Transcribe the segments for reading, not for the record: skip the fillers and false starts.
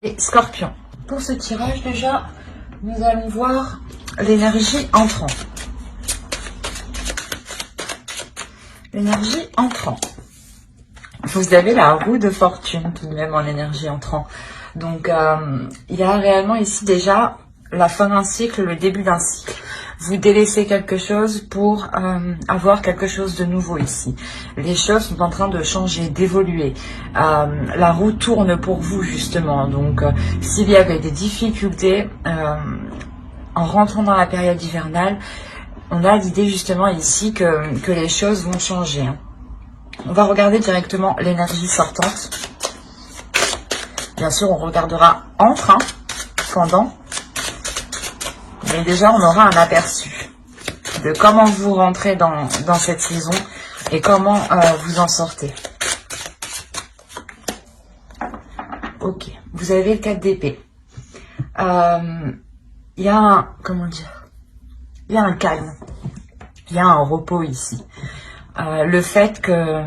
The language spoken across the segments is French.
Et Scorpion, pour ce tirage déjà, nous allons voir l'énergie entrant. L'énergie entrant. Vous avez la roue de fortune tout de même en énergie entrant. Donc il y a réellement ici déjà la fin d'un cycle, le début d'un cycle. Vous délaissez quelque chose pour avoir quelque chose de nouveau ici. Les choses sont en train de changer, d'évoluer. La roue tourne pour vous justement. Donc s'il y avait des difficultés en rentrant dans la période hivernale, on a l'idée justement ici que les choses vont changer. On va regarder directement l'énergie sortante. Bien sûr, on regardera entre, pendant. Mais déjà, on aura un aperçu de comment vous rentrez dans cette saison et comment vous en sortez. Ok, vous avez le 4 d'épée. Il y a un, comment dire, il y a un calme, il y a un repos ici. Le fait que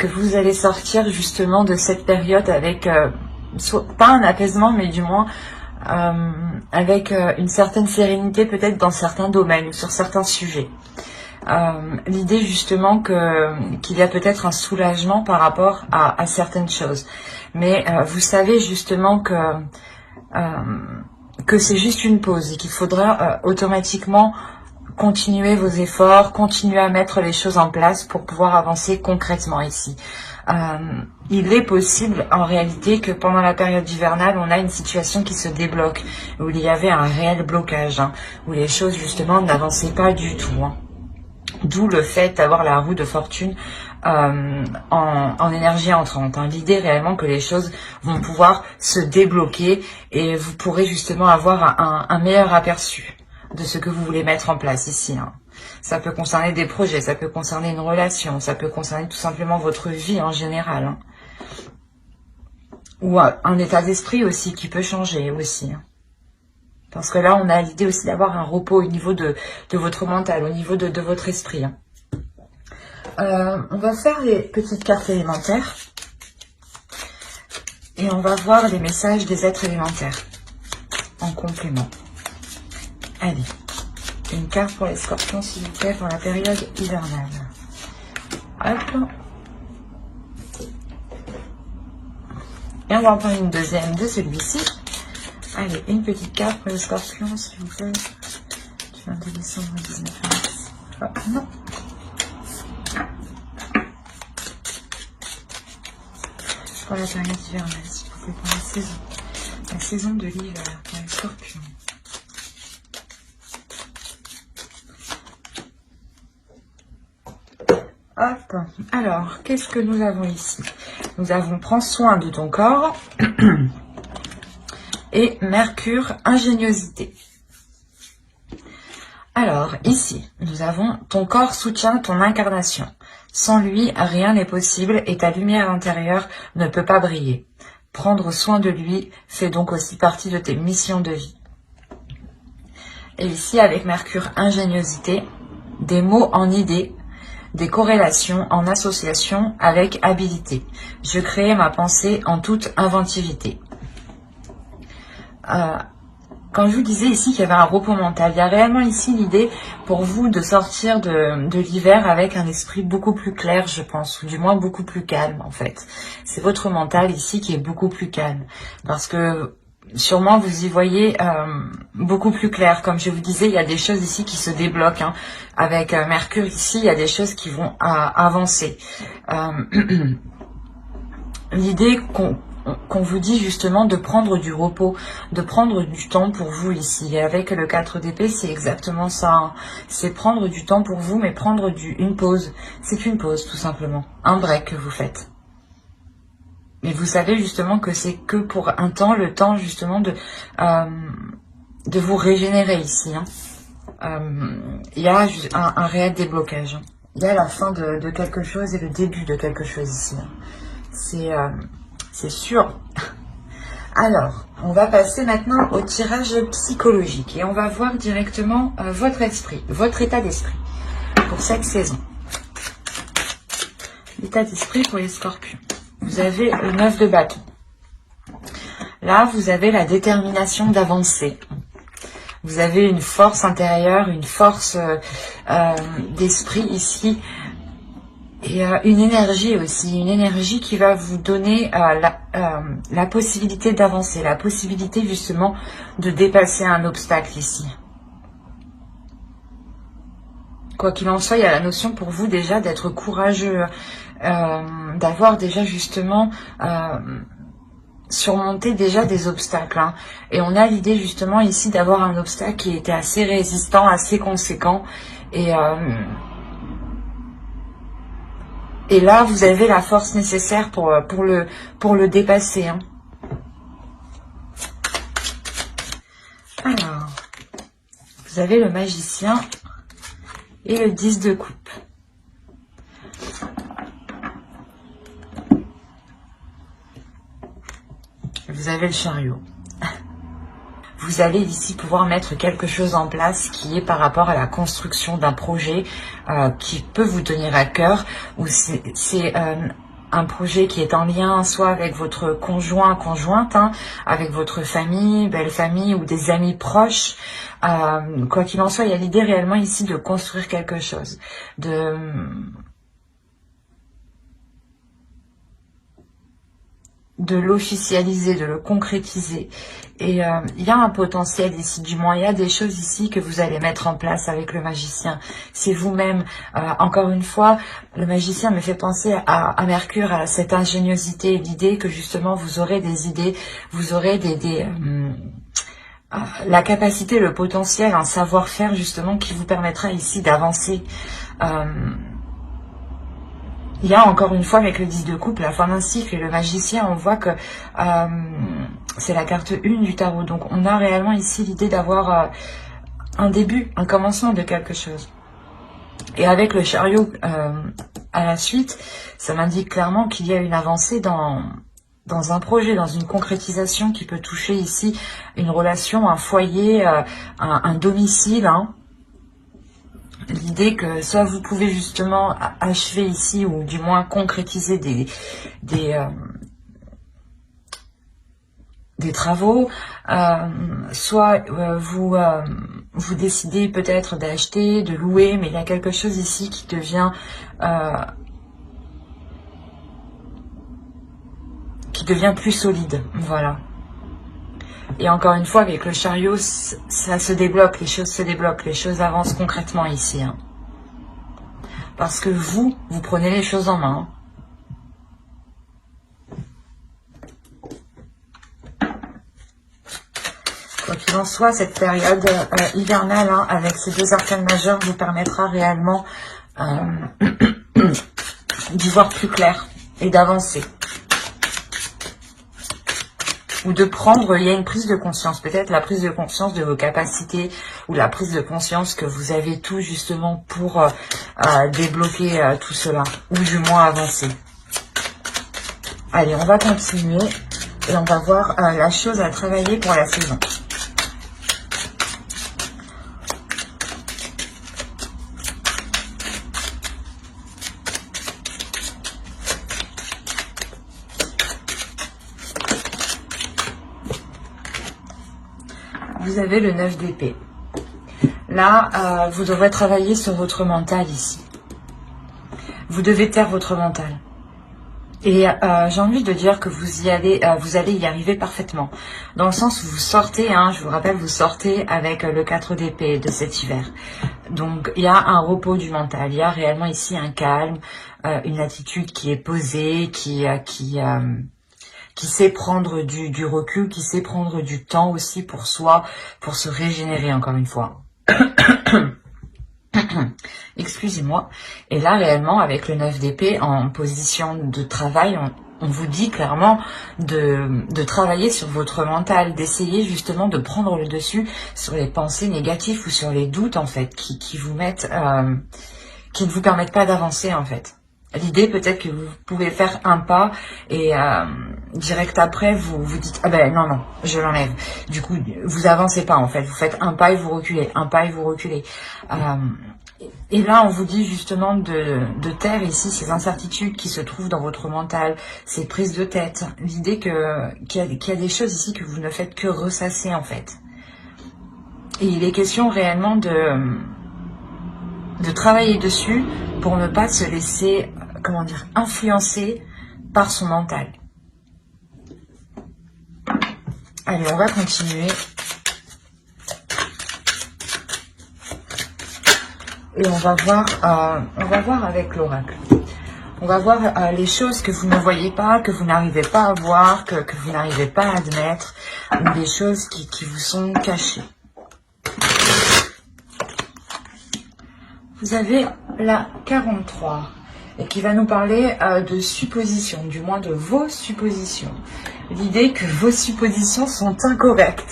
vous allez sortir justement de cette période avec, pas un apaisement, mais du moins avec une certaine sérénité peut-être dans certains domaines ou sur certains sujets. L'idée justement qu'il y a peut-être un soulagement par rapport à certaines choses. Mais vous savez justement que c'est juste une pause et qu'il faudra automatiquement continuer vos efforts, continuer à mettre les choses en place pour pouvoir avancer concrètement ici. Il est possible en réalité que pendant la période hivernale, on a une situation qui se débloque, où il y avait un réel blocage, où les choses justement n'avançaient pas du tout. D'où le fait d'avoir la roue de fortune en énergie entrante. L'idée réellement que les choses vont pouvoir se débloquer et vous pourrez justement avoir un meilleur aperçu de ce que vous voulez mettre en place ici. Ça peut concerner des projets, ça peut concerner une relation, ça peut concerner tout simplement votre vie en général. Ou un état d'esprit aussi qui peut changer aussi. Parce que là, on a l'idée aussi d'avoir un repos au niveau de votre mental, au niveau de votre esprit. On va faire les petites cartes élémentaires. Et on va voir les messages des êtres élémentaires en complément. Allez, une carte pour les scorpions, s'il vous plaît, pour la période hivernale. Hop. Et on va en prendre une deuxième de celui-ci. Allez, une petite carte pour les scorpions, s'il vous plaît. Du 22 décembre au 19 mars. Hop, non. Pour la période hivernale, s'il vous plaît, pour la saison. La saison de l'hiver, pour les scorpions. Hop, alors, qu'est-ce que nous avons ici? Nous avons prends soin de ton corps et Mercure, ingéniosité. Alors, ici, nous avons ton corps soutient ton incarnation. Sans lui, rien n'est possible et ta lumière intérieure ne peut pas briller. Prendre soin de lui fait donc aussi partie de tes missions de vie. Et ici, avec Mercure, ingéniosité, des mots en idées, des corrélations en association avec habilité. Je crée ma pensée en toute inventivité. Quand je vous disais ici qu'il y avait un repos mental, il y a réellement ici l'idée pour vous de sortir de l'hiver avec un esprit beaucoup plus clair, je pense, ou du moins beaucoup plus calme en fait. C'est votre mental ici qui est beaucoup plus calme. Parce que sûrement vous y voyez beaucoup plus clair. Comme je vous disais, il y a des choses ici qui se débloquent. Avec Mercure ici, il y a des choses qui vont avancer. L'idée qu'on vous dit justement de prendre du repos, de prendre du temps pour vous ici. Et avec le 4 d'épée, c'est exactement ça. C'est prendre du temps pour vous, mais prendre une pause. C'est une pause tout simplement. Un break que vous faites. Mais vous savez justement que c'est que pour un temps, le temps justement de vous régénérer ici. Il y a un réel déblocage. Il y a la fin de quelque chose et le début de quelque chose ici. C'est sûr. Alors, on va passer maintenant au tirage psychologique. Et on va voir directement votre esprit, votre état d'esprit pour cette saison. L'état d'esprit pour les scorpions. vous avez le 9 de bâton. Là, vous avez la détermination d'avancer. Vous avez une force intérieure, une force d'esprit ici. Et une énergie aussi, une énergie qui va vous donner la possibilité d'avancer, la possibilité justement de dépasser un obstacle ici. Quoi qu'il en soit, il y a la notion pour vous déjà d'être courageux, d'avoir déjà justement surmonté déjà des obstacles. Hein. Et on a l'idée justement ici d'avoir un obstacle qui était assez résistant, assez conséquent. Et là, vous avez la force nécessaire pour le dépasser. Hein. Alors, vous avez le magicien et le 10 de coupe. Vous avez le chariot. Vous allez ici pouvoir mettre quelque chose en place qui est par rapport à la construction d'un projet qui peut vous tenir à cœur, ou c'est un projet qui est en lien soit avec votre conjoint, conjointe, hein, avec votre famille, belle famille ou des amis proches. Quoi qu'il en soit, il y a l'idée réellement ici de construire quelque chose, de l'officialiser, de le concrétiser. Et il y a un potentiel ici, du moins il y a des choses ici que vous allez mettre en place avec le magicien. C'est vous-même. Encore une fois, le magicien me fait penser à Mercure, à cette ingéniosité, l'idée que justement vous aurez des idées, vous aurez la capacité, le potentiel, un savoir-faire justement qui vous permettra ici d'avancer. Il y a encore une fois avec le 10 de coupe, la fin d'un cycle et le magicien, on voit que c'est la carte 1 du tarot. Donc on a réellement ici l'idée d'avoir un début, un commencement de quelque chose. Et avec le chariot à la suite, ça m'indique clairement qu'il y a une avancée dans un projet, dans une concrétisation qui peut toucher ici une relation, un foyer, un domicile, hein. L'idée que soit vous pouvez justement achever ici, ou du moins concrétiser des travaux, soit vous décidez peut-être d'acheter, de louer, mais il y a quelque chose ici qui devient plus solide, voilà. Et encore une fois, avec le chariot, ça se débloque, les choses se débloquent, les choses avancent concrètement ici. Hein. Parce que vous prenez les choses en main. Quoi qu'il en soit, cette période hivernale, hein, avec ces deux arcanes majeures, vous permettra réellement d'y voir plus clair et d'avancer. Ou de prendre, il y a une prise de conscience, peut-être la prise de conscience de vos capacités, ou la prise de conscience que vous avez tout justement pour débloquer tout cela, ou du moins avancer. Allez, on va continuer, et on va voir la chose à travailler pour la saison. Vous avez le 9 d'épée. Là, vous devrez travailler sur votre mental ici. Vous devez taire votre mental. Et j'ai envie de dire que vous allez y arriver parfaitement. Dans le sens où vous sortez, hein, je vous rappelle, vous sortez avec le 4 d'épée de cet hiver. Donc, il y a un repos du mental. Il y a réellement ici un calme, une attitude qui est posée, qui sait prendre du recul, qui sait prendre du temps aussi pour soi, pour se régénérer encore une fois. Excusez-moi. Et là, réellement, avec le 9 d'épée en position de travail, on vous dit clairement de travailler sur votre mental, d'essayer justement de prendre le dessus sur les pensées négatives ou sur les doutes, en fait, qui vous mettent, qui ne vous permettent pas d'avancer, en fait. L'idée peut-être que vous pouvez faire un pas et direct après vous dites ah ben non je l'enlève. Du coup vous avancez pas en fait, vous faites un pas et vous reculez, un pas et vous reculez. Et là, on vous dit justement de taire ici ces incertitudes qui se trouvent dans votre mental, ces prises de tête. L'idée qu'il y a des choses ici que vous ne faites que ressasser en fait. Et il est question réellement de travailler dessus pour ne pas se laisser, comment dire, influencer par son mental. Allez, on va continuer. Et on va voir avec l'oracle. On va voir les choses que vous ne voyez pas, que vous n'arrivez pas à voir, que vous n'arrivez pas à admettre, ou des choses qui vous sont cachées. Vous avez la 43 et qui va nous parler de suppositions, du moins de vos suppositions. L'idée que vos suppositions sont incorrectes.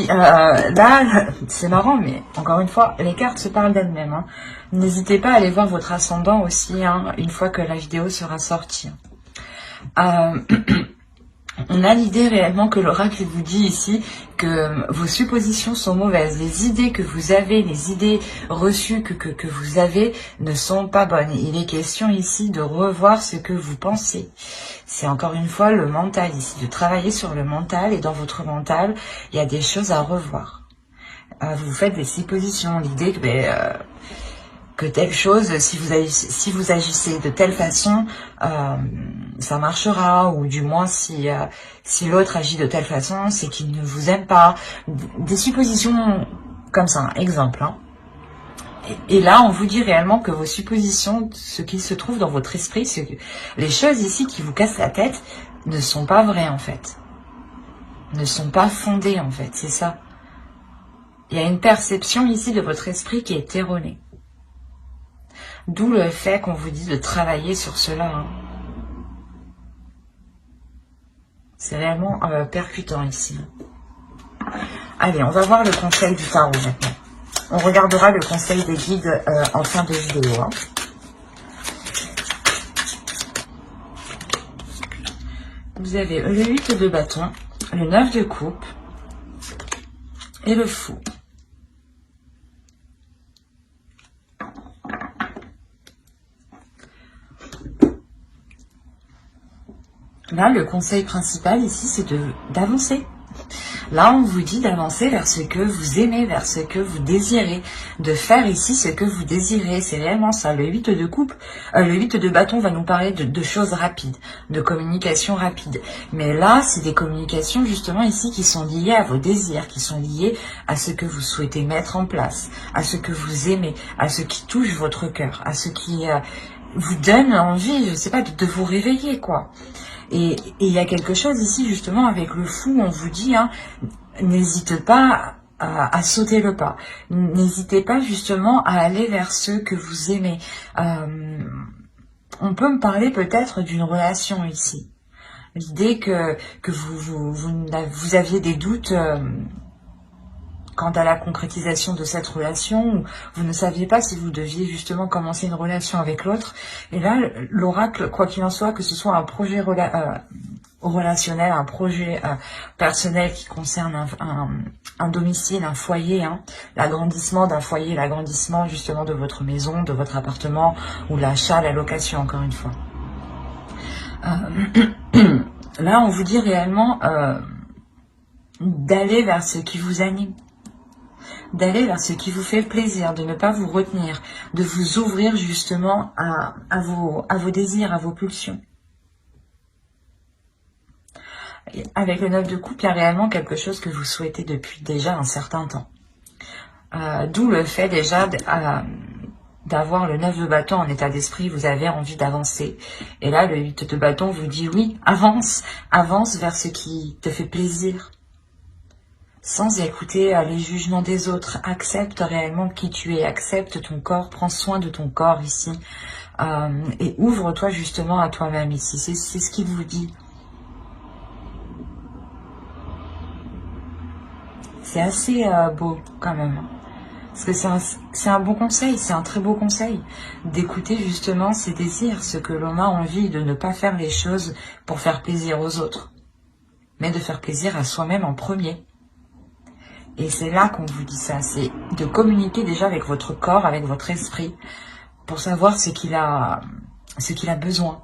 Là, c'est marrant, mais encore une fois, les cartes se parlent d'elles-mêmes. Hein. N'hésitez pas à aller voir votre ascendant aussi, hein, une fois que la vidéo sera sortie. On a l'idée réellement que l'oracle vous dit ici que vos suppositions sont mauvaises. Les idées que vous avez, les idées reçues que vous avez ne sont pas bonnes. Il est question ici de revoir ce que vous pensez. C'est encore une fois le mental ici, de travailler sur le mental. Et dans votre mental, il y a des choses à revoir. Vous faites des suppositions. L'idée que telle chose, si vous agissez de telle façon, ça marchera, ou du moins si l'autre agit de telle façon, c'est qu'il ne vous aime pas. Des suppositions comme ça, exemple. Hein. Et là, on vous dit réellement que vos suppositions, ce qui se trouve dans votre esprit, les choses ici qui vous cassent la tête, ne sont pas vraies en fait. Ne sont pas fondées en fait, c'est ça. Il y a une perception ici de votre esprit qui est erronée. D'où le fait qu'on vous dit de travailler sur cela. Hein. C'est réellement percutant ici. Allez, on va voir le conseil du tarot maintenant. On regardera le conseil des guides en fin de vidéo. Hein. Vous avez le 8 de bâton, le 9 de coupe et le fou. Là, le conseil principal ici, c'est d'avancer. Là, on vous dit d'avancer vers ce que vous aimez, vers ce que vous désirez, de faire ici ce que vous désirez. C'est réellement ça. Le 8 de coupe, le 8 de bâton va nous parler de choses rapides, de communication rapide. Mais là, c'est des communications justement ici qui sont liées à vos désirs, qui sont liées à ce que vous souhaitez mettre en place, à ce que vous aimez, à ce qui touche votre cœur, à ce qui vous donne envie, je sais pas, de vous réveiller, quoi. Et il y a quelque chose ici, justement, avec le fou, on vous dit, hein, n'hésite pas à sauter le pas. N'hésitez pas, justement, à aller vers ceux que vous aimez. On peut me parler peut-être d'une relation ici. L'idée que vous aviez des doutes quant à la concrétisation de cette relation, où vous ne saviez pas si vous deviez justement commencer une relation avec l'autre. Et là, l'oracle, quoi qu'il en soit, que ce soit un projet relationnel, un projet personnel qui concerne un domicile, un foyer, hein, l'agrandissement d'un foyer, l'agrandissement justement de votre maison, de votre appartement, ou l'achat, la location, encore une fois. Là, on vous dit réellement d'aller vers ce qui vous anime, d'aller vers ce qui vous fait plaisir, de ne pas vous retenir, de vous ouvrir justement à vos désirs, à vos pulsions. Et avec le 9 de coupe, il y a réellement quelque chose que vous souhaitez depuis déjà un certain temps. D'où le fait déjà d'avoir le 9 de bâton en état d'esprit, vous avez envie d'avancer. Et là, le 8 de bâton vous dit oui, avance vers ce qui te fait plaisir. Sans écouter les jugements des autres, accepte réellement qui tu es, accepte ton corps, prends soin de ton corps ici, et ouvre-toi justement à toi-même ici, c'est ce qu'il vous dit. C'est assez beau quand même, parce que c'est un bon conseil, c'est un très beau conseil, d'écouter justement ses désirs, ce que l'on a envie, de ne pas faire les choses pour faire plaisir aux autres, mais de faire plaisir à soi-même en premier. Et c'est là qu'on vous dit ça, c'est de communiquer déjà avec votre corps, avec votre esprit, pour savoir ce qu'il a besoin.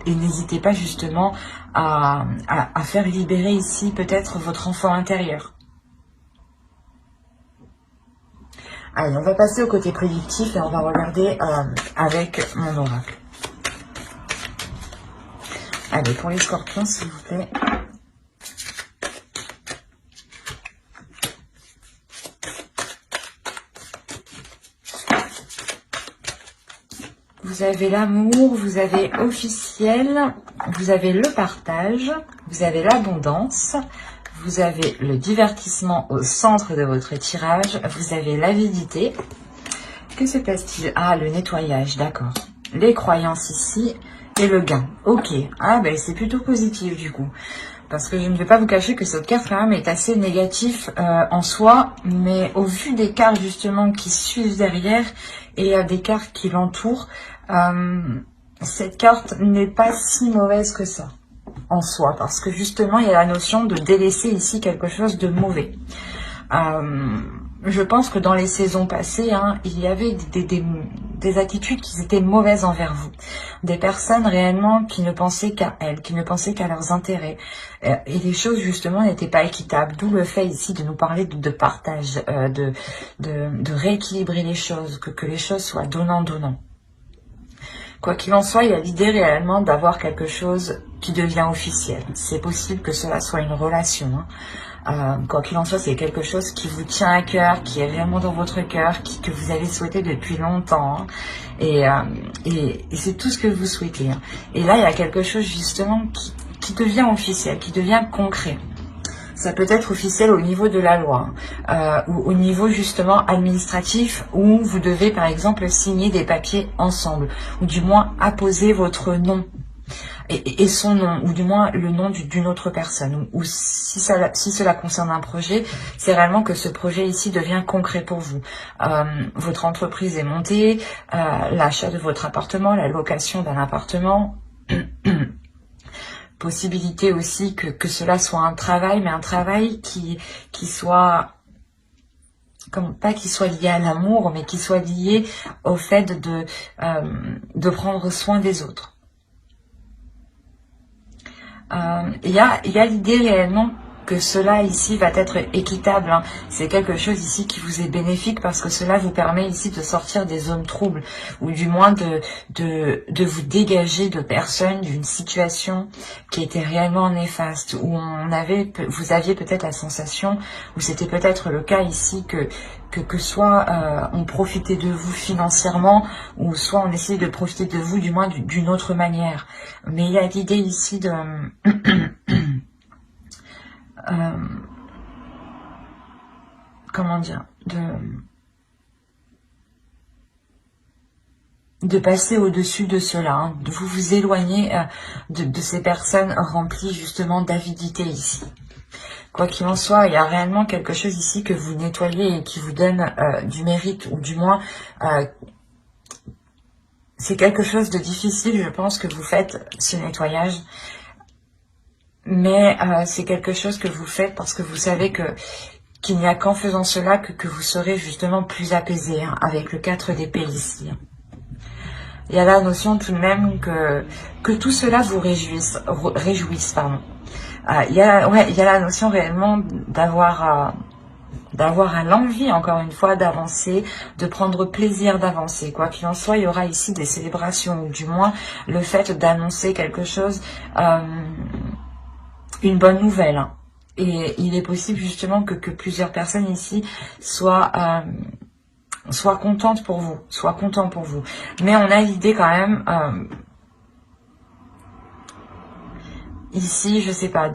Et n'hésitez pas justement à faire libérer ici peut-être votre enfant intérieur. Allez, on va passer au côté prédictif et on va regarder avec mon oracle. Allez, pour les scorpions, s'il vous plaît. Vous avez l'amour, vous avez officiel, vous avez le partage, vous avez l'abondance, vous avez le divertissement au centre de votre tirage, vous avez l'avidité. Que se passe-t-il? Ah, le nettoyage, d'accord. Les croyances ici et le gain. Ok, ah ben c'est plutôt positif du coup. Parce que je ne vais pas vous cacher que cette carte quand même est assez négative en soi, mais au vu des cartes justement qui suivent derrière et des cartes qui l'entourent, cette carte n'est pas si mauvaise que ça en soi, parce que justement il y a la notion de délaisser ici quelque chose de mauvais. Je pense que dans les saisons passées, il y avait des attitudes qui étaient mauvaises envers vous. Des personnes réellement qui ne pensaient qu'à elles, qui ne pensaient qu'à leurs intérêts. Et les choses justement n'étaient pas équitables. D'où le fait ici de nous parler de partage, de rééquilibrer les choses, que les choses soient donnant-donnant. Quoi qu'il en soit, il y a l'idée réellement d'avoir quelque chose qui devient officiel. C'est possible que cela soit une relation. Quoi qu'il en soit, c'est quelque chose qui vous tient à cœur, qui est réellement dans votre cœur, que vous avez souhaité depuis longtemps. Et c'est tout ce que vous souhaitez. Et là, il y a quelque chose justement qui devient officiel, qui devient concret. Ça peut être officiel au niveau de la loi, ou au niveau justement administratif, où vous devez par exemple signer des papiers ensemble, ou du moins apposer votre nom et son nom, ou du moins le nom d'une autre personne. Ou si cela concerne un projet, c'est réellement que ce projet ici devient concret pour vous. Votre entreprise est montée, l'achat de votre appartement, la location d'un appartement. Possibilité aussi que cela soit un travail, mais un travail qui soit, pas qui soit lié à l'amour, mais qui soit lié au fait de prendre soin des autres. Il y a l'idée réellement que cela ici va être équitable. C'est quelque chose ici qui vous est bénéfique parce que cela vous permet ici de sortir des zones troubles ou du moins de vous dégager de personnes, d'une situation qui était réellement néfaste, où vous aviez peut-être la sensation, ou c'était peut-être le cas ici que soit on profitait de vous financièrement, ou soit on essayait de profiter de vous du moins d'une autre manière. Mais il y a l'idée ici de comment dire, de passer au-dessus de cela, de vous éloigner de ces personnes remplies justement d'avidité ici. Quoi qu'il en soit, il y a réellement quelque chose ici que vous nettoyez et qui vous donne du mérite, ou du moins c'est quelque chose de difficile, je pense, que vous faites ce nettoyage. Mais c'est quelque chose que vous faites parce que vous savez qu'il n'y a qu'en faisant cela que vous serez justement plus apaisé, avec le 4 d'épée ici. Il y a la notion tout de même que tout cela vous réjouisse, pardon. Il y a la notion réellement d'avoir l'envie, encore une fois, d'avancer, de prendre plaisir d'avancer. Quoi qu'il en soit, il y aura ici des célébrations, ou du moins le fait d'annoncer quelque chose, une bonne nouvelle. Et il est possible justement que plusieurs personnes ici soient contentes pour vous, soient contents pour vous. Mais on a l'idée quand même, ici, je sais pas,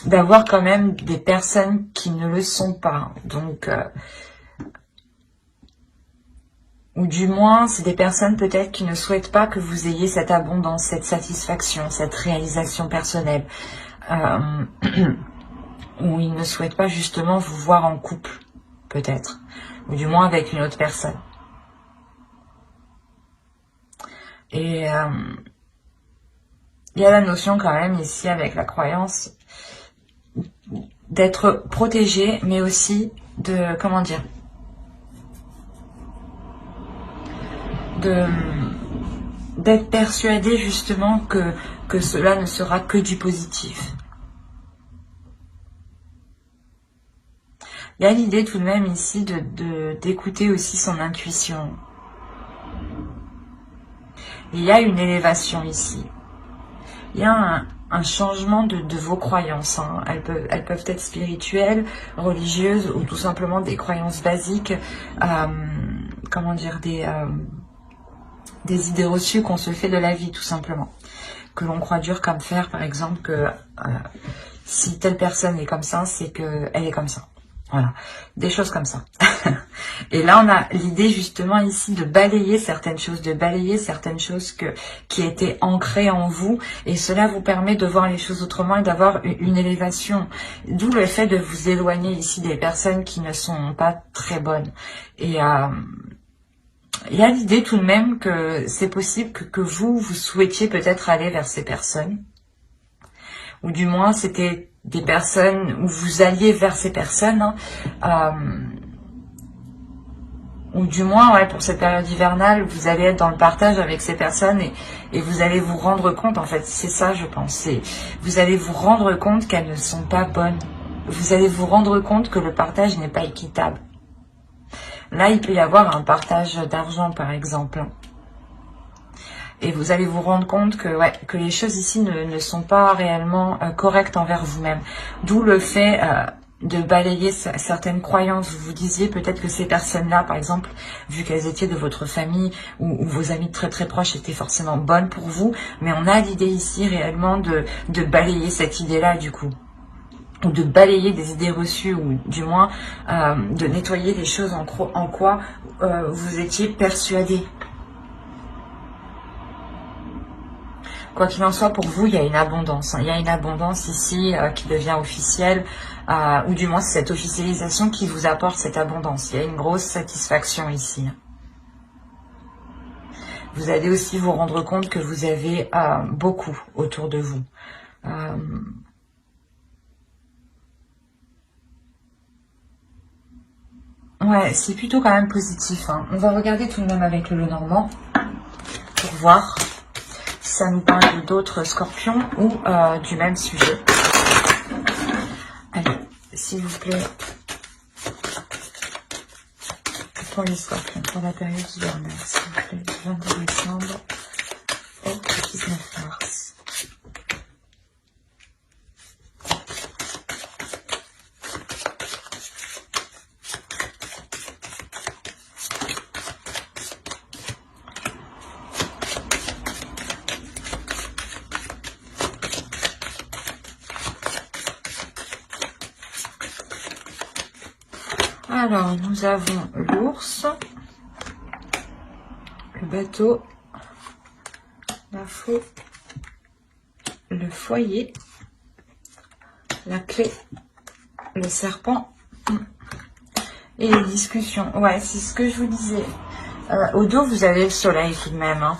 d'avoir quand même des personnes qui ne le sont pas. Donc, ou du moins, c'est des personnes peut-être qui ne souhaitent pas que vous ayez cette abondance, cette satisfaction, cette réalisation personnelle. Ou ils ne souhaitent pas justement vous voir en couple, peut-être. Ou du moins avec une autre personne. Et il y a la notion quand même ici avec la croyance d'être protégé, mais aussi de, comment dire, d'être persuadé justement que cela ne sera que du positif. Il y a l'idée tout de même ici d'écouter aussi son intuition. Il y a une élévation ici. Il y a un changement de vos croyances. Hein. Elles peuvent être spirituelles, religieuses ou tout simplement des croyances basiques. Comment dire, des idées reçues qu'on se fait de la vie tout simplement. Que l'on croit dur comme fer, par exemple, que si telle personne est comme ça, c'est qu'elle est comme ça. Voilà, des choses comme ça. Et là, on a l'idée justement ici de balayer certaines choses, qui étaient ancrées en vous. Et cela vous permet de voir les choses autrement et d'avoir une élévation. D'où le fait de vous éloigner ici des personnes qui ne sont pas très bonnes. Et il y a l'idée tout de même que c'est possible que vous souhaitiez peut-être aller vers ces personnes. Ou du moins, c'était des personnes où vous alliez vers ces personnes. Ou du moins, ouais, pour cette période hivernale, vous allez être dans le partage avec ces personnes et vous allez vous rendre compte, en fait, c'est ça, je pense. Vous allez vous rendre compte qu'elles ne sont pas bonnes. Vous allez vous rendre compte que le partage n'est pas équitable. Là, il peut y avoir un partage d'argent, par exemple. Et vous allez vous rendre compte que, ouais, que les choses ici ne sont pas réellement correctes envers vous-même. D'où le fait de balayer certaines croyances. Vous vous disiez peut-être que ces personnes-là, par exemple, vu qu'elles étaient de votre famille ou vos amis très très proches étaient forcément bonnes pour vous. Mais on a l'idée ici réellement de balayer cette idée-là du coup. Ou de balayer des idées reçues, ou du moins de nettoyer les choses en quoi vous étiez persuadé. Quoi qu'il en soit, pour vous, il y a une abondance. Hein. Il y a une abondance ici qui devient officielle, ou du moins c'est cette officialisation qui vous apporte cette abondance. Il y a une grosse satisfaction ici. Vous allez aussi vous rendre compte que vous avez beaucoup autour de vous. Ouais, c'est plutôt quand même positif. Hein. On va regarder tout de même avec le Lenormand pour voir si ça nous parle d'autres scorpions ou du même sujet. Allez, s'il vous plaît, pour les scorpions, pour la période hivernale, s'il vous plaît, du 22 décembre au 19 mars. Alors, nous avons l'ours, le bateau, la faux, le foyer, la clé, le serpent et les discussions. Ouais, c'est ce que je vous disais. Au dos, vous avez le soleil tout de même. Hein.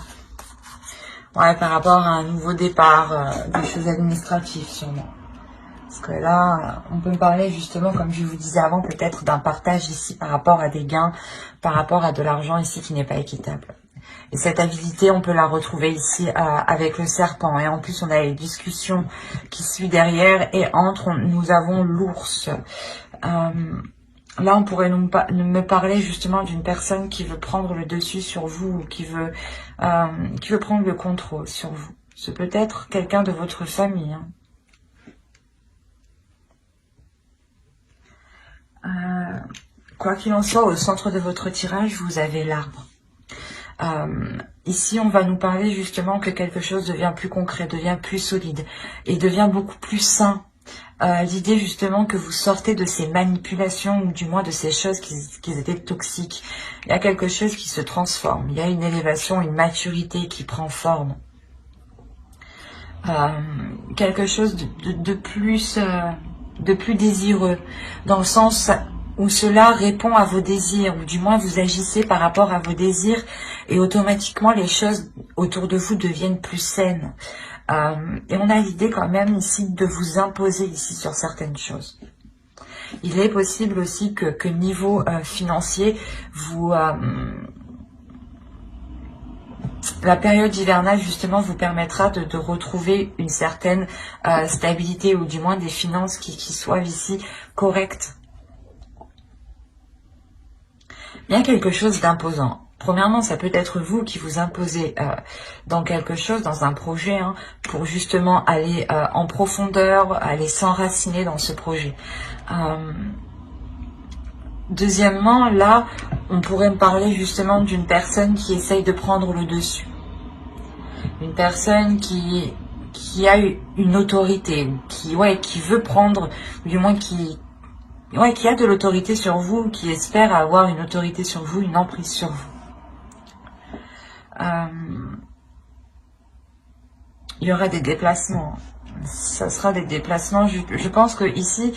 Ouais, par rapport à un nouveau départ, des choses administratives sûrement. Parce que là, on peut me parler justement, comme je vous disais avant, peut-être d'un partage ici par rapport à des gains, par rapport à de l'argent ici qui n'est pas équitable. Et cette avidité, on peut la retrouver ici avec le serpent. Et en plus, on a les discussions qui suivent derrière. Et entre, nous avons l'ours. Là, on pourrait me parler justement d'une personne qui veut prendre le dessus sur vous, ou qui veut prendre le contrôle sur vous. C'est peut-être quelqu'un de votre famille. Hein. Quoi qu'il en soit, au centre de votre tirage, vous avez l'arbre. Ici, on va nous parler justement que quelque chose devient plus concret, devient plus solide et devient beaucoup plus sain. L'idée justement que vous sortez de ces manipulations ou du moins de ces choses qui étaient toxiques. Il y a quelque chose qui se transforme. Il y a une élévation, une maturité qui prend forme. Quelque chose de plus désireux, dans le sens où cela répond à vos désirs, ou du moins vous agissez par rapport à vos désirs, et automatiquement les choses autour de vous deviennent plus saines. Et on a l'idée quand même ici de vous imposer ici sur certaines choses. Il est possible aussi que niveau financier, la période hivernale justement vous permettra de retrouver une certaine stabilité, ou du moins des finances qui soient ici correctes. Il y a quelque chose d'imposant. Premièrement, ça peut être vous qui vous imposez dans quelque chose, dans un projet, hein, pour justement aller en profondeur, aller s'enraciner dans ce projet. Deuxièmement, là, on pourrait me parler justement d'une personne qui essaye de prendre le dessus. Une personne qui a une autorité, qui veut prendre, ou du moins qui a de l'autorité sur vous, qui espère avoir une autorité sur vous, une emprise sur vous. Il y aura des déplacements. Ça sera des déplacements. Je pense que ici,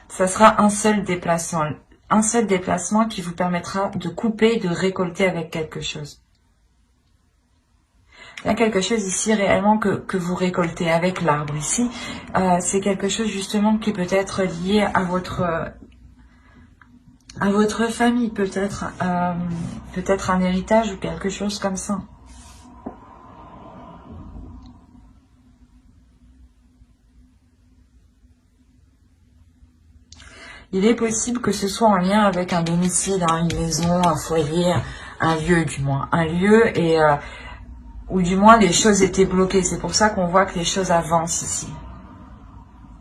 ça sera un seul déplacement. Un seul déplacement qui vous permettra de couper et de récolter avec quelque chose. Il y a quelque chose ici réellement que vous récoltez avec l'arbre ici. C'est quelque chose justement qui peut être lié à votre famille, peut-être un héritage ou quelque chose comme ça. Il est possible que ce soit en lien avec un domicile, hein, une maison, un foyer, un lieu du moins. Un lieu et ou du moins les choses étaient bloquées. C'est pour ça qu'on voit que les choses avancent ici.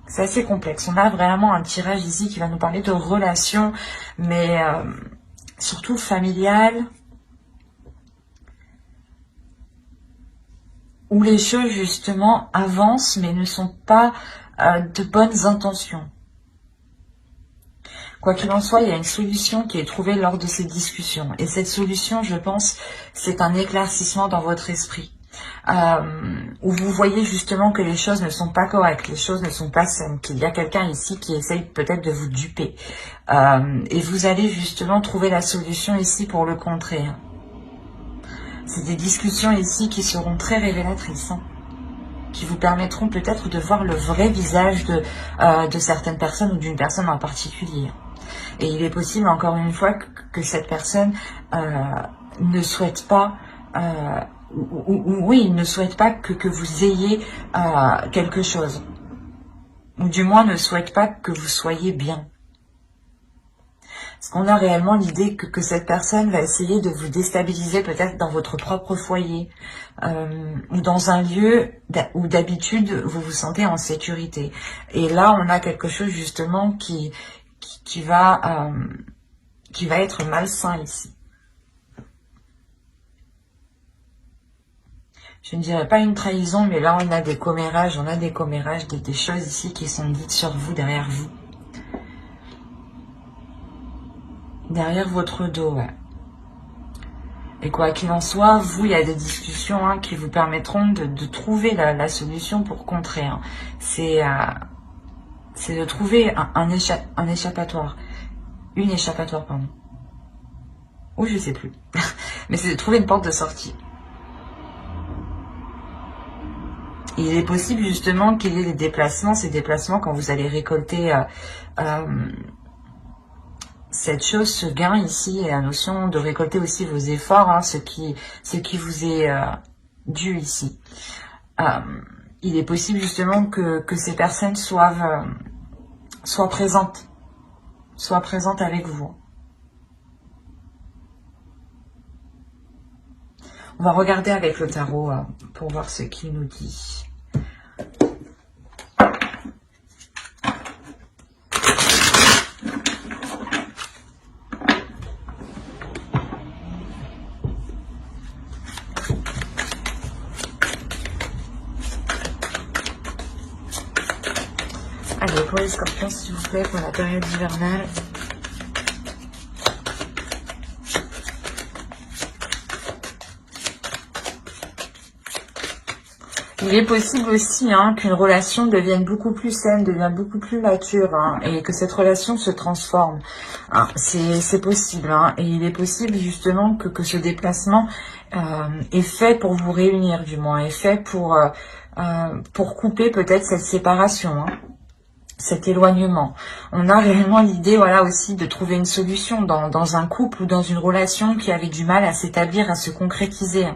C'est assez complexe. On a vraiment un tirage ici qui va nous parler de relations, mais surtout familiales, où les choses justement avancent, mais ne sont pas de bonnes intentions. Quoi qu'il en soit, il y a une solution qui est trouvée lors de ces discussions. Et cette solution, je pense, c'est un éclaircissement dans votre esprit. Où vous voyez justement que les choses ne sont pas correctes, les choses ne sont pas saines, qu'il y a quelqu'un ici qui essaye peut-être de vous duper. Et vous allez justement trouver la solution ici pour le contrer. C'est des discussions ici qui seront très révélatrices, hein, qui vous permettront peut-être de voir le vrai visage de certaines personnes ou d'une personne en particulier. Et il est possible, encore une fois, que cette personne ne souhaite pas, il ne souhaite pas que vous ayez quelque chose. Ou du moins ne souhaite pas que vous soyez bien. Parce qu'on a réellement l'idée que cette personne va essayer de vous déstabiliser peut-être dans votre propre foyer ou dans un lieu où d'habitude vous vous sentez en sécurité. Et là, on a quelque chose justement qui va être malsain ici. Je ne dirais pas une trahison, mais là on a des commérages, des choses ici qui sont dites sur vous, derrière vous. Derrière votre dos, ouais. Et quoi qu'il en soit, vous, il y a des discussions hein, qui vous permettront de trouver la solution pour contrer. Hein. C'est de trouver un échappatoire. Une échappatoire, pardon. Ou je sais plus. Mais c'est de trouver une porte de sortie. Il est possible justement qu'il y ait des déplacements. Ces déplacements, quand vous allez récolter cette chose, ce gain ici, et la notion de récolter aussi vos efforts, hein, ce qui vous est dû ici. Il est possible justement que ces personnes soient présentes avec vous. On va regarder avec le tarot pour voir ce qu'il nous dit. Allez, pour les scorpions, s'il vous plaît, pour la période hivernale. Il est possible aussi hein, qu'une relation devienne beaucoup plus saine, devienne beaucoup plus mature, hein, et que cette relation se transforme. Hein, c'est possible, hein, et il est possible justement que ce déplacement est fait pour vous réunir, du moins, est fait pour couper peut-être cette séparation. Hein. cet éloignement. On a réellement l'idée, voilà, aussi de trouver une solution dans un couple ou dans une relation qui avait du mal à s'établir, à se concrétiser.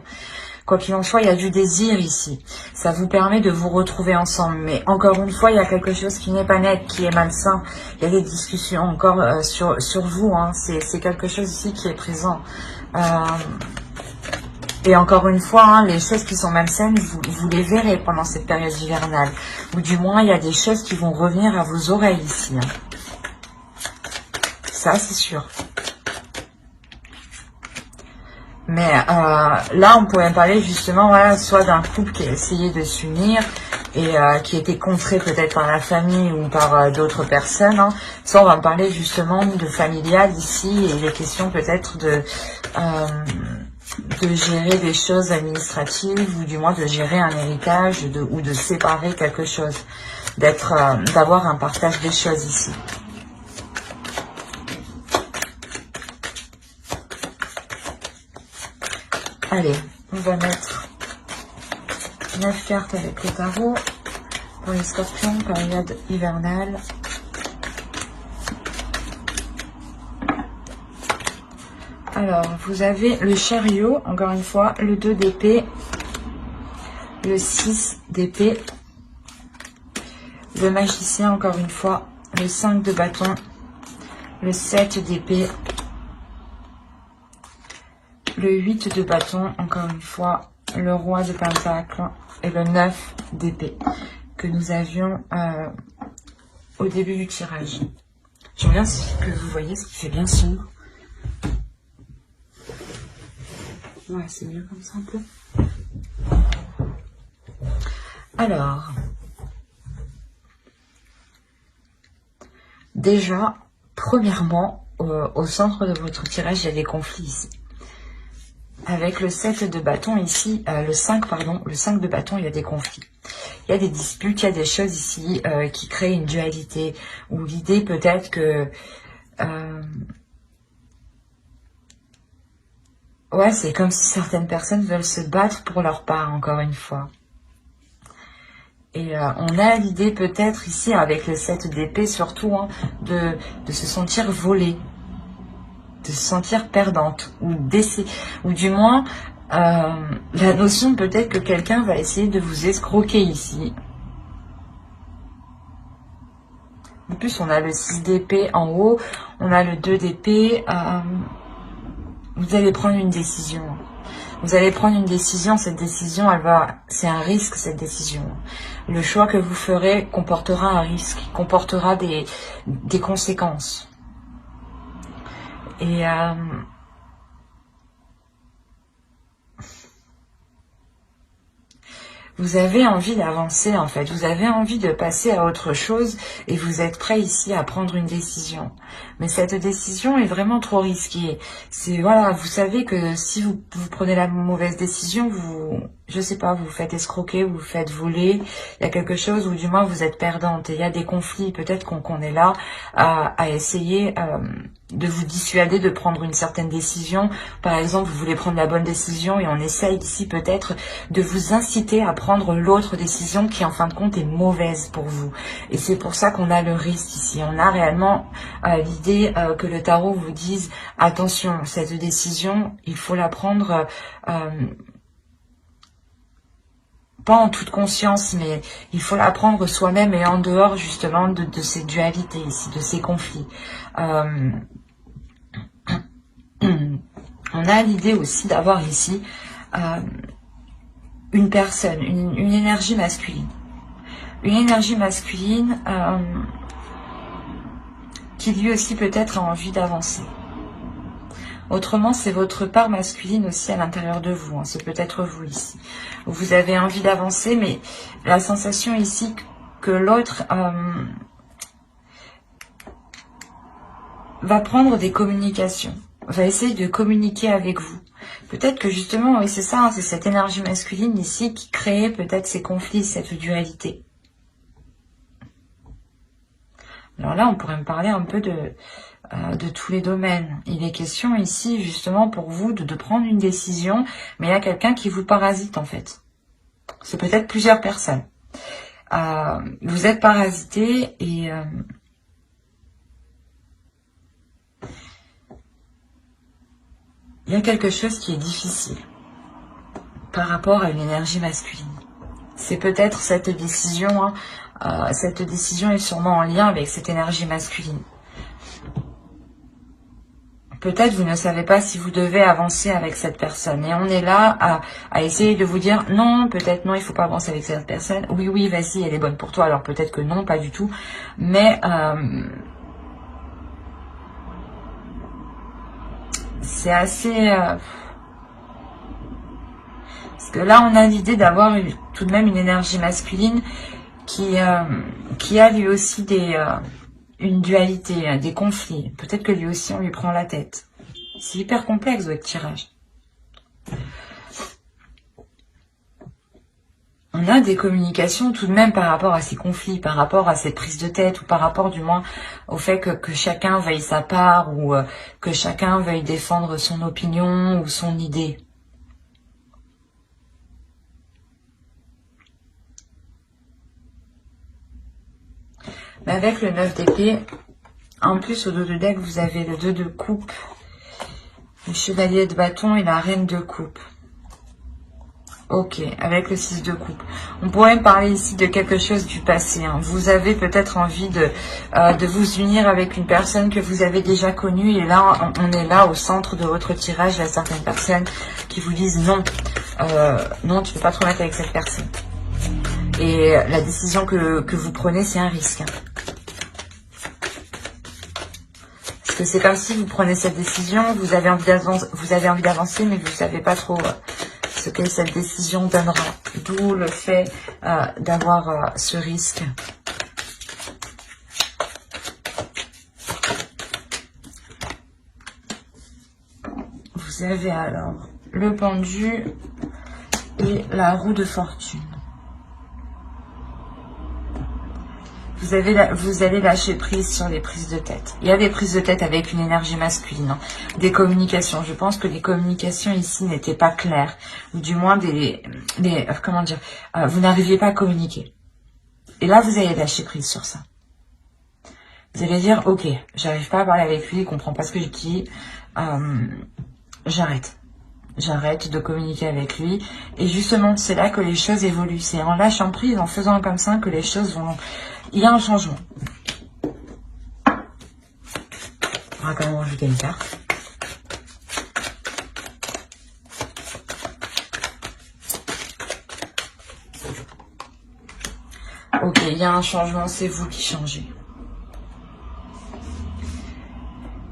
Quoi qu'il en soit, il y a du désir ici. Ça vous permet de vous retrouver ensemble. Mais encore une fois, il y a quelque chose qui n'est pas net, qui est malsain. Il y a des discussions encore sur vous. Hein. C'est quelque chose ici qui est présent. Et encore une fois, hein, les choses qui sont malsaines, vous les verrez pendant cette période hivernale. Ou du moins, il y a des choses qui vont revenir à vos oreilles ici. Hein. Ça, c'est sûr. Mais là, on pourrait parler justement, voilà, soit d'un couple qui a essayé de s'unir et qui était contré peut-être par la famille ou par d'autres personnes. Hein. Soit on va parler justement de familial ici et il est question peut-être de gérer des choses administratives ou du moins de gérer un héritage ou de séparer quelque chose, d'avoir un partage des choses ici. Allez, on va mettre 9 cartes avec le tarot pour les scorpions, période hivernale. Alors, vous avez le chariot, encore une fois, le 2 d'épée, le 6 d'épée, le magicien, encore une fois, le 5 de bâton, le 7 d'épée, le 8 de bâton, encore une fois, le roi de pentacle et le 9 d'épée que nous avions au début du tirage. Je regarde que vous voyez ce qui fait bien sombre. Ouais, c'est mieux comme ça un peu. Alors, déjà, premièrement, au centre de votre tirage, il y a des conflits ici. Avec le 7 de bâton ici, le 5 de bâton, il y a des conflits. Il y a des disputes, il y a des choses ici qui créent une dualité. Ou l'idée peut-être que... ouais, c'est comme si certaines personnes veulent se battre pour leur part, encore une fois. Et on a l'idée peut-être ici, avec le 7 d'épée surtout, hein, de se sentir volée, de se sentir perdante, ou du moins, la notion peut-être que quelqu'un va essayer de vous escroquer ici. En plus, on a le 6 d'épée en haut, on a le 2 d'épée, vous allez prendre une décision. Vous allez prendre une décision, cette décision, c'est un risque, cette décision. Le choix que vous ferez comportera un risque, comportera des conséquences. Et vous avez envie d'avancer en fait, vous avez envie de passer à autre chose et vous êtes prêt ici à prendre une décision. Mais cette décision est vraiment trop risquée. C'est voilà, vous savez que si vous prenez la mauvaise décision, je sais pas, vous vous faites escroquer, vous vous faites voler, il y a quelque chose ou du moins vous êtes perdante et il y a des conflits, peut-être qu'on est là à essayer de vous dissuader de prendre une certaine décision. Par exemple, vous voulez prendre la bonne décision et on essaye ici peut-être de vous inciter à prendre l'autre décision qui en fin de compte est mauvaise pour vous. Et c'est pour ça qu'on a le risque ici. On a réellement l'idée que le tarot vous dise attention, cette décision, il faut la prendre pas en toute conscience, mais il faut la prendre soi-même et en dehors justement de ces dualités ici, de ces conflits. On a l'idée aussi d'avoir ici une personne, une énergie masculine. Une énergie masculine qui lui aussi peut-être a envie d'avancer. Autrement, c'est votre part masculine aussi à l'intérieur de vous. Hein. C'est peut-être vous ici. Vous avez envie d'avancer, mais la sensation ici que l'autre va prendre des communications, va essayer de communiquer avec vous. Peut-être que justement, oui, c'est ça, hein, c'est cette énergie masculine ici qui crée peut-être ces conflits, cette dualité. Alors là, on pourrait me parler un peu de tous les domaines. Il est question ici, justement, pour vous, de prendre une décision, mais il y a quelqu'un qui vous parasite, en fait. C'est peut-être plusieurs personnes. Vous êtes parasité et il y a quelque chose qui est difficile par rapport à une énergie masculine. C'est peut-être cette décision, hein, cette décision est sûrement en lien avec cette énergie masculine. Peut-être vous ne savez pas si vous devez avancer avec cette personne. Et on est là à essayer de vous dire non, peut-être non, il faut pas avancer avec cette personne. Oui, oui, vas-y, elle est bonne pour toi. Alors peut-être que non, pas du tout. Mais c'est assez... parce que là, on a l'idée d'avoir tout de même une énergie masculine qui a lui aussi une dualité, des conflits. Peut-être que lui aussi, on lui prend la tête. C'est hyper complexe, votre tirage. On a des communications tout de même par rapport à ces conflits, par rapport à cette prise de tête, ou par rapport du moins au fait que chacun veuille sa part, ou que chacun veuille défendre son opinion ou son idée. Mais avec le 9 d'épée, en plus au dos de deck, vous avez le 2 de coupe, le chevalier de bâton et la reine de coupe. Ok, avec le 6 de coupe. On pourrait me parler ici de quelque chose du passé. Hein. Vous avez peut-être envie de vous unir avec une personne que vous avez déjà connue. Et là, on est là au centre de votre tirage. Il y a certaines personnes qui vous disent non. Non, tu ne peux pas te remettre avec cette personne. Et la décision que vous prenez, c'est un risque. Parce que c'est comme si vous prenez cette décision, vous avez envie d'avancer, mais vous ne savez pas trop ce que cette décision donnera. D'où le fait d'avoir ce risque. Vous avez alors le pendu et la roue de fortune. Vous allez lâcher prise sur les prises de tête. Il y a des prises de tête avec une énergie masculine. Hein. Des communications. Je pense que les communications ici n'étaient pas claires. Ou du moins comment dire, vous n'arriviez pas à communiquer. Et là, vous allez lâcher prise sur ça. Vous allez dire, ok, j'arrive pas à parler avec lui, il comprend pas ce que je dis. J'arrête. J'arrête de communiquer avec lui. Et justement, c'est là que les choses évoluent. C'est en lâchant prise, en faisant comme ça, que les choses vont... Il y a un changement. On va quand même rajouter une carte. Ok, il y a un changement, c'est vous qui changez.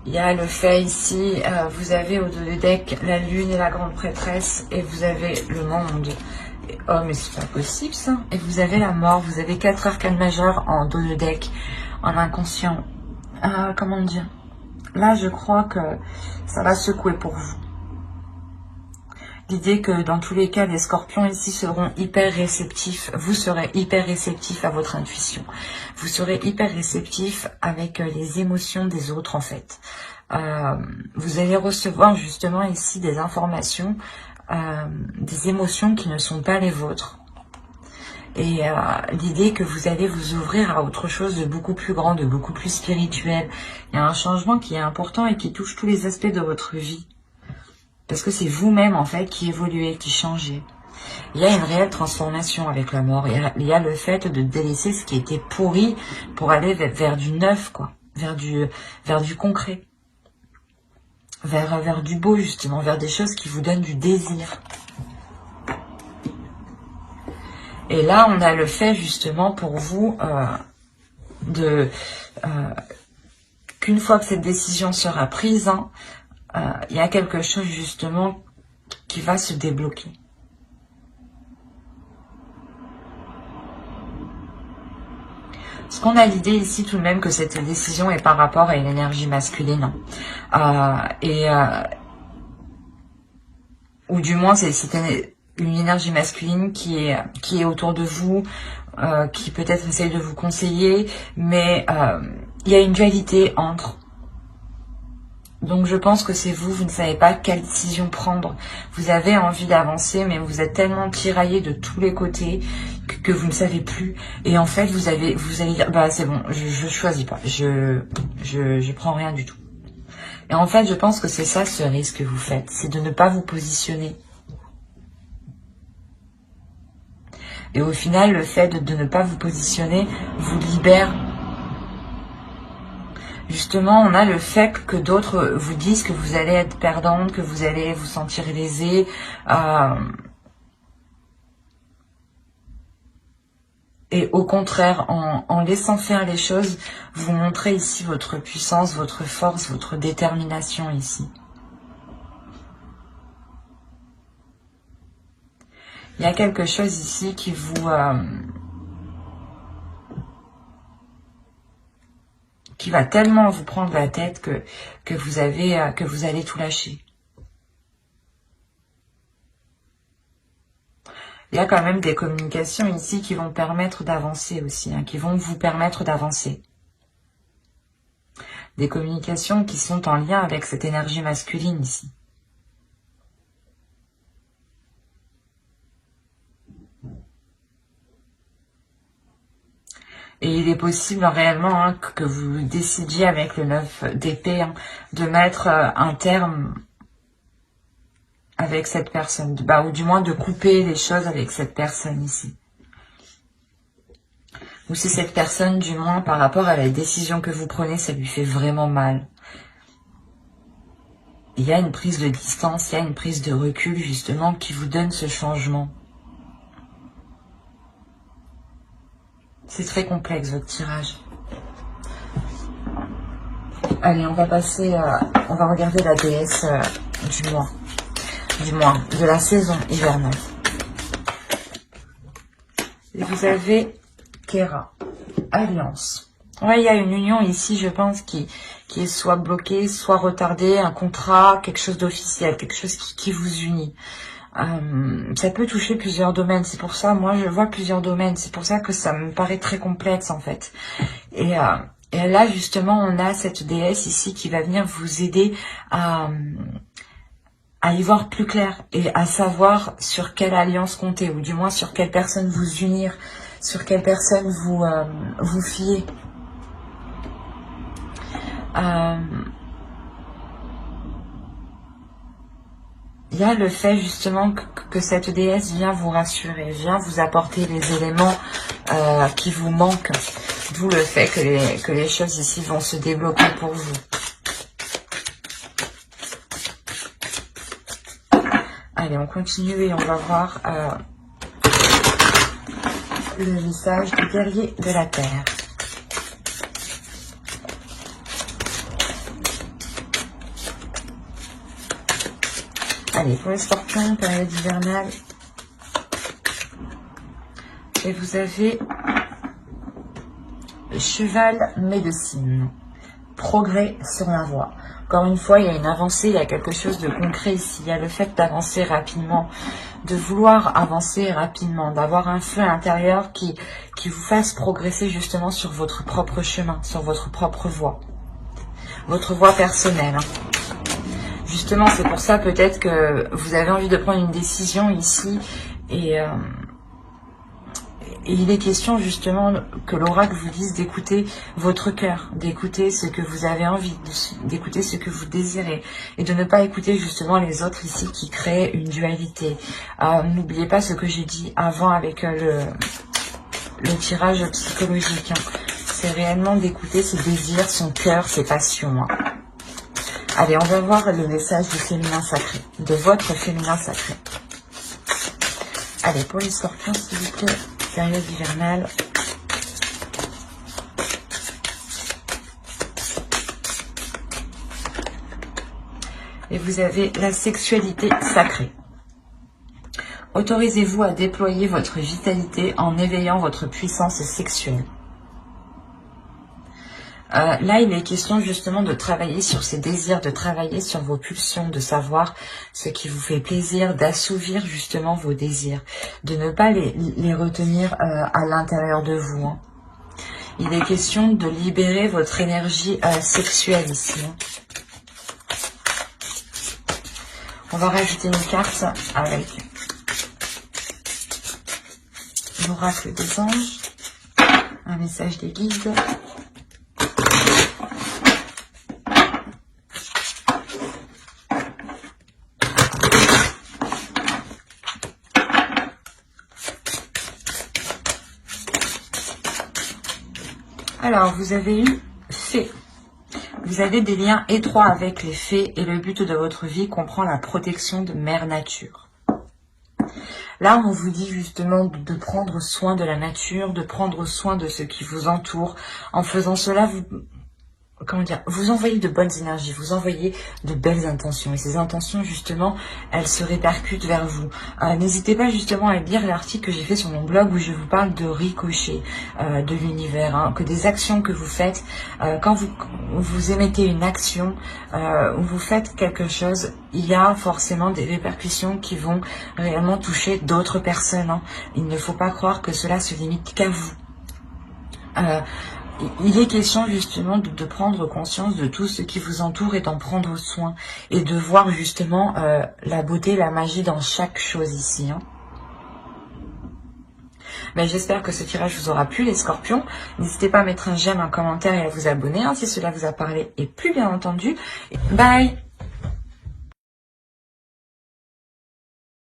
Il y a le fait ici, vous avez au dos de deck la lune et la grande prêtresse, et vous avez le monde. Oh, mais c'est pas possible ça. Et vous avez la mort, vous avez 4 arcanes majeures en dos de deck, en inconscient. Comment dire? Là, je crois que ça va secouer pour vous. L'idée que dans tous les cas, les scorpions ici seront hyper réceptifs. Vous serez hyper réceptifs à votre intuition. Vous serez hyper réceptifs avec les émotions des autres en fait. Vous allez recevoir justement ici des informations, des émotions qui ne sont pas les vôtres. Et l'idée que vous allez vous ouvrir à autre chose de beaucoup plus grand, de beaucoup plus spirituel. Il y a un changement qui est important et qui touche tous les aspects de votre vie. Parce que c'est vous-même, en fait, qui évoluez, qui changez. Il y a une réelle transformation avec la mort. Il y a le fait de délaisser ce qui était pourri pour aller vers du neuf, quoi. Vers du concret. Vers du beau, justement. Vers des choses qui vous donnent du désir. Et là, on a le fait, justement, pour vous, qu'une fois que cette décision sera prise, hein, il y a quelque chose justement qui va se débloquer. Parce qu'on a l'idée ici tout de même que cette décision est par rapport à une énergie masculine. Ou du moins c'est une énergie masculine qui est autour de vous, qui peut-être essaye de vous conseiller, mais il y a une dualité entre Donc je pense que c'est vous, vous ne savez pas quelle décision prendre. Vous avez envie d'avancer, mais vous êtes tellement tiraillé de tous les côtés que vous ne savez plus. Et en fait, vous allez dire, bah c'est bon, je choisis pas, je prends rien du tout. Et en fait, je pense que c'est ça ce risque que vous faites, c'est de ne pas vous positionner. Et au final, le fait de ne pas vous positionner vous libère. Justement, on a le fait que d'autres vous disent que vous allez être perdante, que vous allez vous sentir lésée. Et au contraire, en laissant faire les choses, vous montrez ici votre puissance, votre force, votre détermination ici. Il y a quelque chose ici qui vous... qui va tellement vous prendre la tête que vous allez tout lâcher. Il y a quand même des communications ici qui vont permettre d'avancer aussi, hein, qui vont vous permettre d'avancer. Des communications qui sont en lien avec cette énergie masculine ici. Et il est possible réellement hein, que vous décidiez avec le 9 d'épée hein, de mettre un terme avec cette personne, ou du moins de couper les choses avec cette personne ici. Ou si cette personne, du moins par rapport à la décision que vous prenez, ça lui fait vraiment mal. Il y a une prise de distance, il y a une prise de recul justement qui vous donne ce changement. C'est très complexe votre tirage. Allez, on va passer, on va regarder la déesse du mois, de la saison hivernale. Et vous avez Kera, Alliance. Ouais, il y a une union ici, je pense, qui est soit bloquée, soit retardée, un contrat, quelque chose d'officiel, quelque chose qui vous unit. Ça peut toucher plusieurs domaines, c'est pour ça, moi je vois plusieurs domaines, c'est pour ça que ça me paraît très complexe en fait. Et là justement on a cette déesse ici qui va venir vous aider à y voir plus clair et à savoir sur quelle alliance compter, ou du moins sur quelle personne vous unir, sur quelle personne vous fier. Il y a le fait justement que cette déesse vient vous rassurer, vient vous apporter les éléments qui vous manquent. D'où le fait que les choses ici vont se débloquer pour vous. Allez, on continue et on va voir le message du guerrier de la terre. Allez, pour les scorpions, période hivernale. Et vous avez le cheval médecine. Progrès sur la voie. Encore une fois, il y a une avancée, il y a quelque chose de concret ici. Il y a le fait d'avancer rapidement, de vouloir avancer rapidement, d'avoir un feu intérieur qui vous fasse progresser justement sur votre propre chemin, sur votre propre voie. Votre voie personnelle. Justement, c'est pour ça peut-être que vous avez envie de prendre une décision ici et il est question justement que l'oracle vous dise d'écouter votre cœur, d'écouter ce que vous avez envie, d'écouter ce que vous désirez et de ne pas écouter justement les autres ici qui créent une dualité. N'oubliez pas ce que j'ai dit avant avec le tirage psychologique. Hein. C'est réellement d'écouter ses désirs, son cœur, ses passions. Hein. Allez, on va voir le message du féminin sacré, de votre féminin sacré. Allez, pour les scorpions, s'il vous plaît, période hivernale. Et vous avez la sexualité sacrée. Autorisez-vous à déployer votre vitalité en éveillant votre puissance sexuelle. Là, il est question justement de travailler sur ces désirs, de travailler sur vos pulsions, de savoir ce qui vous fait plaisir, d'assouvir justement vos désirs, de ne pas les retenir à l'intérieur de vous. Hein. Il est question de libérer votre énergie sexuelle ici. Hein. On va rajouter une carte avec l'oracle des anges, un message des guides. Alors, vous avez eu fée. Vous avez des liens étroits avec les fées et le but de votre vie comprend la protection de Mère Nature. Là, on vous dit justement de prendre soin de la nature, de prendre soin de ce qui vous entoure. En faisant cela, vous envoyez de bonnes énergies, vous envoyez de belles intentions. Et ces intentions, justement, elles se répercutent vers vous. N'hésitez pas justement à lire l'article que j'ai fait sur mon blog où je vous parle de ricochet de l'univers. Hein, que des actions que vous faites, quand vous émettez une action, ou vous faites quelque chose, il y a forcément des répercussions qui vont réellement toucher d'autres personnes. Hein. Il ne faut pas croire que cela se limite qu'à vous. Il est question justement de prendre conscience de tout ce qui vous entoure et d'en prendre soin. Et de voir justement la beauté, la magie dans chaque chose ici. Hein. Mais j'espère que ce tirage vous aura plu les scorpions. N'hésitez pas à mettre un j'aime, un commentaire et à vous abonner hein, si cela vous a parlé. Et plus bien entendu, bye!